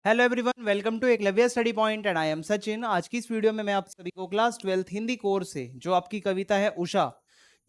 Hello everyone, welcome to Eklavya study point and I am Sachin. आज की इस वीडियो में मैं आप सभी को क्लास 12th हिंदी कोर्स से जो आपकी कविता है उषा,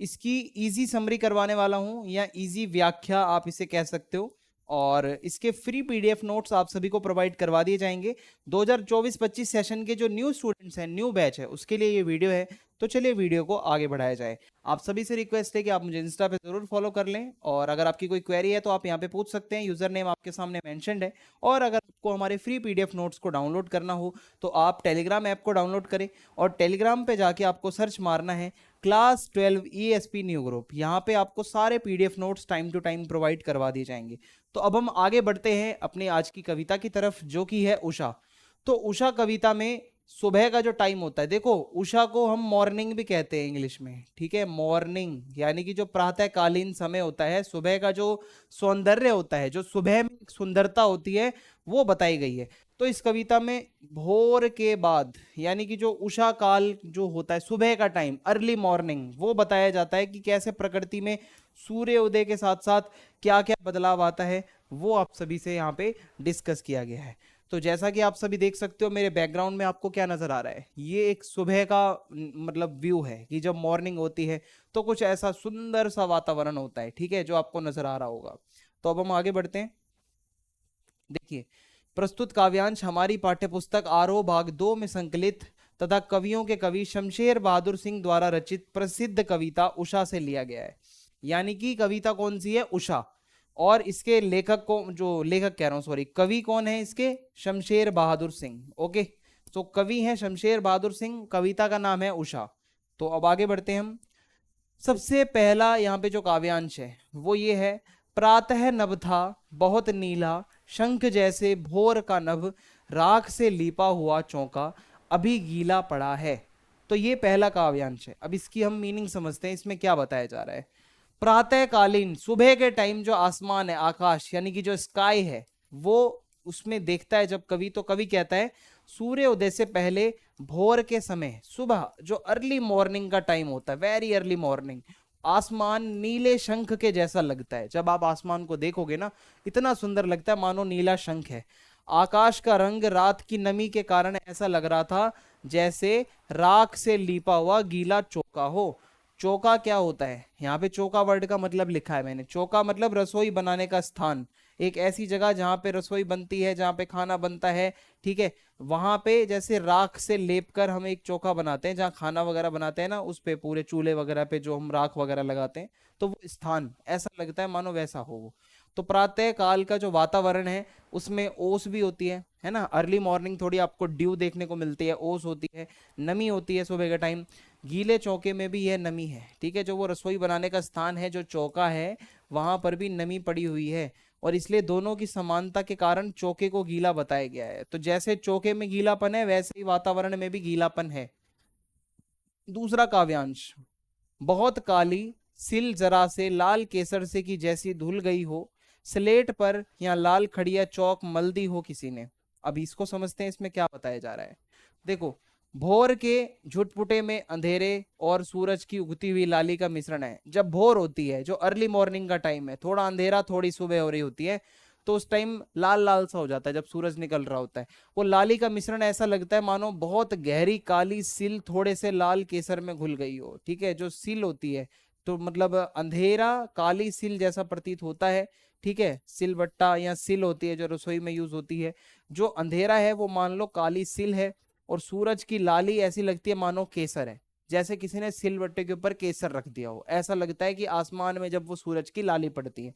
इसकी इजी समरी करवाने वाला हूं या इजी व्याख्या आप इसे कह सकते हो। और इसके फ्री पीडीएफ नोट्स आप सभी को प्रोवाइड करवा दिए जाएंगे। 2024-25 सेशन के जो न्यू स्टूडेंट्स हैं, न्यू बैच है, उसके लिए ये वीडियो है। तो चलिए वीडियो को आगे बढ़ाया जाए। आप सभी से रिक्वेस्ट है कि आप मुझे इंस्टा पे जरूर फॉलो कर लें, और अगर आपकी कोई क्वेरी है तो आप यहाँ पे पूछ सकते हैं। यूजर नेम आपके सामने मेंशन्ड है। और अगर आपको हमारे फ्री पीडीएफ नोट्स को डाउनलोड करना हो तो आप टेलीग्राम ऐप को डाउनलोड करें, और टेलीग्राम पे जाके आपको सर्च मारना है क्लास 12 ईएसपी न्यू ग्रुप। यहाँ पे आपको सारे PDF notes time to time provide करवा दिए जाएंगे। तो अब हम आगे बढ़ते हैं अपनी आज की कविता की तरफ, जो कि है उषा। तो उषा कविता में सुबह का जो टाइम होता है, देखो उषा को हम मॉर्निंग भी कहते हैं इंग्लिश में, ठीक है। मॉर्निंग यानी कि जो प्रातःकालीन समय होता है, सुबह का जो सौंदर्य होता है, जो सुबह में एक सुंदरता होती है, वो बताई गई है। तो इस कविता में भोर के बाद यानी कि जो उषा काल जो होता है, सुबह का टाइम, अर्ली मॉर्निंग, वो बताया जाता है कि कैसे प्रकृति में सूर्य उदय के साथ साथ क्या क्या बदलाव आता है, वो आप सभी से यहाँ पे डिस्कस किया गया है। तो जैसा कि आप सभी देख सकते हो, मेरे बैकग्राउंड में आपको क्या नजर आ रहा है, ये एक सुबह का मतलब व्यू है कि जब मॉर्निंग होती है तो कुछ ऐसा सुंदर सा वातावरण होता है, ठीक है, जो आपको नजर आ रहा होगा। तो अब हम आगे बढ़ते हैं। देखिए, प्रस्तुत काव्यांश हमारी पाठ्यपुस्तक आरोह भाग 2 में संकलित तथा कवियों के कवि शमशेर बहादुर सिंह द्वारा रचित प्रसिद्ध कविता उषा से लिया गया है। यानी कि कविता कौन सी है? उषा। और इसके लेखक को, जो लेखक कह रहा हूं, सॉरी, कवि कौन है इसके? शमशेर बहादुर सिंह। ओके, तो कवि है शमशेर बहादुर सिंह, कविता का नाम है उषा। तो अब आगे बढ़ते हैं हम। सबसे पहला यहाँ पे जो काव्यांश है वो ये है। प्रातः नभ था बहुत नीला, शंख जैसे भोर का नभ, राख से लीपा हुआ चौका अभी गीला पड़ा है। तो ये पहला काव्यांश है। अब इसकी हम मीनिंग समझते हैं, इसमें क्या बताया जा रहा है। प्रातःकालीन सुबह के टाइम जो आसमान है, आकाश यानी कि जो स्काई है, वो उसमें देखता है जब कवि, तो कवि कहता है सूर्य उदय से पहले भोर के समय, सुबह जो अर्ली मॉर्निंग का टाइम होता है, वेरी अर्ली मॉर्निंग, आसमान नीले शंख के जैसा लगता है। जब आप आसमान को देखोगे ना, इतना सुंदर लगता है मानो नीला शंख है। आकाश का रंग रात की नमी के कारण ऐसा लग रहा था जैसे राख से लीपा हुआ गीला चौका हो। चौका क्या होता है? यहाँ पे चौका वर्ड का मतलब लिखा है मैंने। चौका मतलब रसोई बनाने का स्थान, एक ऐसी जगह जहाँ पे रसोई बनती है, जहाँ पे खाना बनता है, ठीक है। वहां पे जैसे राख से लेप कर हम एक चौका बनाते हैं, जहाँ खाना वगैरह बनाते हैं ना, उस पे पूरे चूल्हे वगैरह पे जो हम राख वगैरह लगाते हैं, तो वो स्थान ऐसा लगता है मानो वैसा हो वो। तो प्रातः काल का जो वातावरण है उसमें ओस भी होती है ना। अर्ली मॉर्निंग थोड़ी आपको ड्यू देखने को मिलती है, ओस होती है, नमी होती है सुबह के टाइम। गीले चौके में भी यह नमी है, ठीक है। जो वो रसोई बनाने का स्थान है, जो चौका है, वहां पर भी नमी पड़ी हुई है, और इसलिए दोनों की समानता के कारण चौके को गीला बताया गया है। तो जैसे चौके में गीलापन है, वैसे ही वातावरण में भी गीलापन है। दूसरा काव्यांश। बहुत काली सिल जरा से लाल केसर से की जैसी धुल गई हो, स्लेट पर या लाल खड़िया चौक मल दी हो किसी ने। अब इसको समझते हैं, इसमें क्या बताया जा रहा है। देखो, भोर के झुटपुटे में अंधेरे और सूरज की उगती हुई लाली का मिश्रण है। जब भोर होती है, जो अर्ली मॉर्निंग का टाइम है, थोड़ा अंधेरा थोड़ी सुबह हो रही होती है, तो उस टाइम लाल लाल सा हो जाता है जब सूरज निकल रहा होता है। वो लाली का मिश्रण ऐसा लगता है मानो बहुत गहरी काली सिल थोड़े से लाल केसर में घुल गई हो, ठीक है। जो सिल होती है, तो मतलब अंधेरा काली सिल जैसा प्रतीत होता है, ठीक है। सिलबट्टा या सिल होती है जो रसोई में यूज होती है। जो अंधेरा है वो मान लो काली सिल है, और सूरज की लाली ऐसी लगती है मानो केसर है, जैसे किसी ने सिलबट्टे के ऊपर केसर रख दिया हो। ऐसा लगता है कि आसमान में जब वो सूरज की लाली पड़ती है,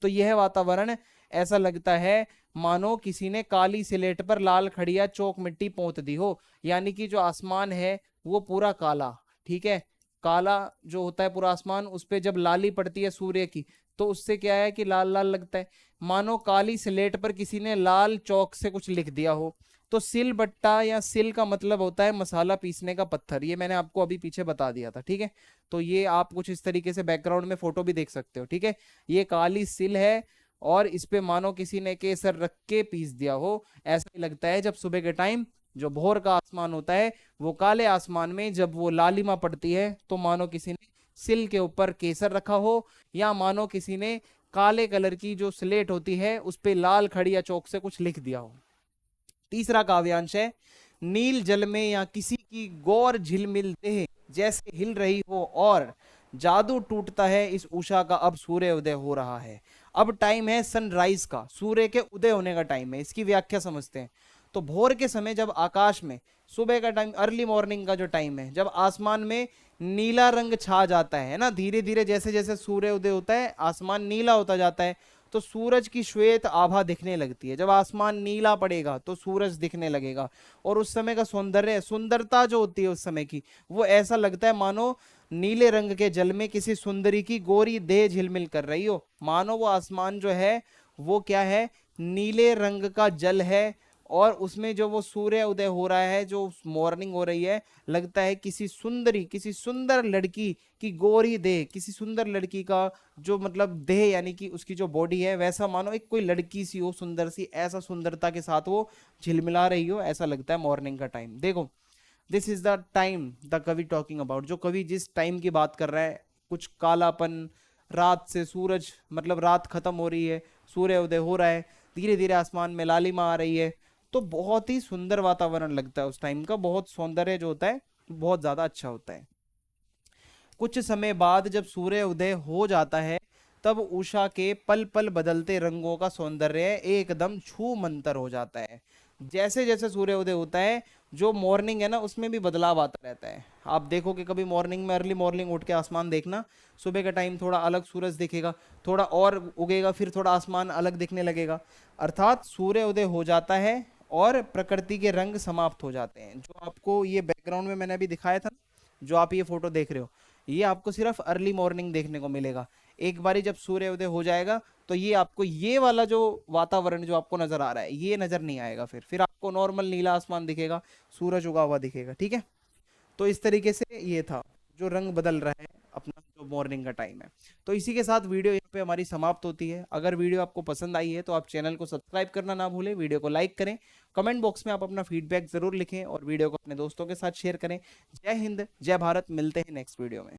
तो यह वातावरण ऐसा लगता है मानो किसी ने काली स्लेट पर लाल खड़िया चौक मिट्टी पोंत दी हो। यानी कि जो आसमान है वो पूरा काला, ठीक है। काला जो होता है पूरा आसमान, उस पे जब लाली पड़ती है सूर्य की, तो उससे क्या है कि लाल लाल लगता है, मानो काली स्लेट पर किसी ने लाल चौक से कुछ लिख दिया हो। तो सिल बट्टा या सिल का मतलब होता है मसाला पीसने का पत्थर, ये मैंने आपको अभी पीछे बता दिया था, ठीक है। तो ये आप कुछ इस तरीके से बैकग्राउंड में फोटो भी देख सकते हो, ठीक है। ये काली सिल है, और इस पे मानो किसी ने केसर रख के पीस दिया हो। ऐसा ही लगता है जब सुबह के टाइम जो भोर का आसमान होता है, वो काले आसमान में जब वो लालिमा पड़ती है, तो मानो किसी ने सिल के ऊपर केसर रखा हो, या मानो किसी ने काले कलर की जो स्लेट होती है उस पे लाल खड़िया चौक से कुछ लिख दिया हो। तीसरा काव्यांश है, नील जल में या किसी की गौर झिलमिल देह जैसे हिल रही हो और जादू टूटता है इस उषा का, अब सूर्य उदय हो रहा है। अब टाइम है सनराइज का, सूर्य के उदय होने का टाइम है। इसकी व्याख्या समझते हैं। तो भोर के समय जब आकाश में, सुबह का टाइम, अर्ली मॉर्निंग का जो टाइम है, जब आसमान में नीला रंग छा जाता है ना, धीरे धीरे जैसे जैसे सूर्य उदय होता है आसमान नीला होता जाता है, तो सूरज की श्वेत आभा दिखने लगती है। जब आसमान नीला पड़ेगा तो सूरज दिखने लगेगा, और उस समय का सौंदर्य, सुंदरता जो होती है उस समय की, वो ऐसा लगता है मानो नीले रंग के जल में किसी सुंदरी की गोरी देह झिलमिल कर रही हो। मानो वो आसमान जो है वो क्या है, नीले रंग का जल है, और उसमें जो वो सूर्य उदय हो रहा है, जो मॉर्निंग हो रही है, लगता है किसी सुंदरी, किसी सुंदर लड़की की गोरी देह, किसी सुंदर लड़की का जो मतलब देह यानी कि उसकी जो बॉडी है, वैसा मानो एक कोई लड़की सी हो सुंदर सी, ऐसा सुंदरता के साथ वो झिलमिला रही हो, ऐसा लगता है मॉर्निंग का टाइम। देखो, this is the time the कवि टॉकिंग अबाउट। जो कवि जिस टाइम की बात कर रहा है, कुछ कालापन, रात से सूरज मतलब रात खत्म हो रही है, सूर्य उदय हो रहा है, धीरे धीरे आसमान में लालिमा आ रही है, तो बहुत ही सुंदर वातावरण लगता है उस टाइम का। बहुत सौंदर्य जो होता है बहुत ज्यादा अच्छा होता है। कुछ समय बाद जब सूर्य उदय हो जाता है, तब उषा के पल पल बदलते रंगों का सौंदर्य एकदम छू मंतर हो जाता है। जैसे जैसे सूर्य उदय होता है, जो मॉर्निंग है ना, उसमें भी बदलाव आता रहता है। आप देखो कि कभी मॉर्निंग में, अर्ली मॉर्निंग उठ के आसमान देखना, सुबह के टाइम थोड़ा अलग सूरज दिखेगा, थोड़ा और उगेगा, फिर थोड़ा आसमान अलग दिखने लगेगा। अर्थात सूर्य उदय हो जाता है और प्रकृति के रंग समाप्त हो जाते हैं। जो आपको ये बैकग्राउंड में मैंने अभी दिखाया था, जो आप ये फोटो देख रहे हो, ये आपको सिर्फ अर्ली मॉर्निंग देखने को मिलेगा। एक बारी जब सूर्य उदय हो जाएगा तो ये आपको ये वाला जो वातावरण जो आपको नजर आ रहा है, ये नजर नहीं आएगा। फिर आपको नॉर्मल नीला आसमान दिखेगा, सूरज उगा हुआ दिखेगा। ठीक है, तो इस तरीके से ये था जो रंग बदल रहा है अपना, जो मॉर्निंग का टाइम है। तो इसी के साथ वीडियो यहाँ पे हमारी समाप्त होती है। अगर वीडियो आपको पसंद आई है तो आप चैनल को सब्सक्राइब करना ना भूलें, वीडियो को लाइक करें, कमेंट बॉक्स में आप अपना फीडबैक जरूर लिखें और वीडियो को अपने दोस्तों के साथ शेयर करें। जय हिंद, जय भारत, मिलते हैं नेक्स्ट वीडियो में।